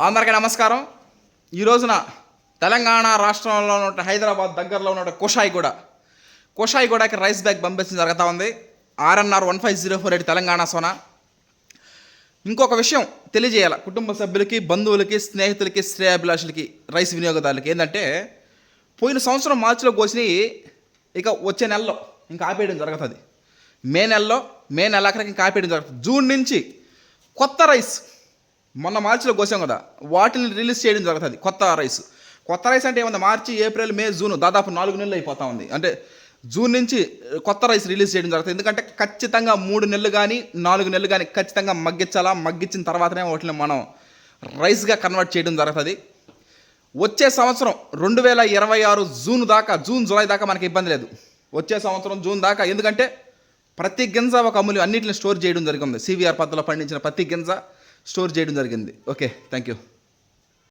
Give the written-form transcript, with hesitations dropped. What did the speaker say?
అందరికీ నమస్కారం. ఈ రోజున తెలంగాణ రాష్ట్రంలో ఉన్న హైదరాబాద్ దగ్గరలో ఉన్న కోషాయిగూడకి రైస్ బ్యాగ్ పంపించడం జరుగుతూ ఉంది. RNR 1504 తెలంగాణ సోనా. ఇంకొక విషయం తెలియజేయాలి కుటుంబ సభ్యులకి, బంధువులకి, స్నేహితులకి, శ్రేయాభిలాషులకి, రైస్ వినియోగదారులకి ఏంటంటే, పోయిన సంవత్సరం మార్చిలో కోసి ఇక వచ్చే నెలలో ఇంకా ఆపేయడం జరుగుతుంది. మే నెలాఖరికి ఇంకా ఆపేయడం జరుగుతుంది. జూన్ నుంచి కొత్త రైస్, మొన్న మార్చిలో కోసాం కదా, వాటిని రిలీజ్ చేయడం జరుగుతుంది. కొత్త రైస్ అంటే ఏమన్నా మార్చి, ఏప్రిల్, మే, జూన్ దాదాపు 4 నెలలు అయిపోతూ ఉంది. అంటే జూన్ నుంచి కొత్త రైస్ రిలీజ్ చేయడం జరుగుతుంది. ఎందుకంటే ఖచ్చితంగా 3 నెలలు కానీ 4 నెలలు కానీ ఖచ్చితంగా మగ్గించిన తర్వాతనే వాటిని మనం రైస్గా కన్వర్ట్ చేయడం జరుగుతుంది. వచ్చే సంవత్సరం 2026 జూన్ జూలై దాకా మనకి ఇబ్బంది లేదు. వచ్చే సంవత్సరం జూన్ దాకా, ఎందుకంటే ప్రతి గింజ ఒక అమూల్యం, అన్నింటిని స్టోర్ చేయడం జరిగింది. CVR పద్ధతిలో పండించిన ప్రతి గింజ స్టోర్ చేయడం జరిగింది. Okay, thank you.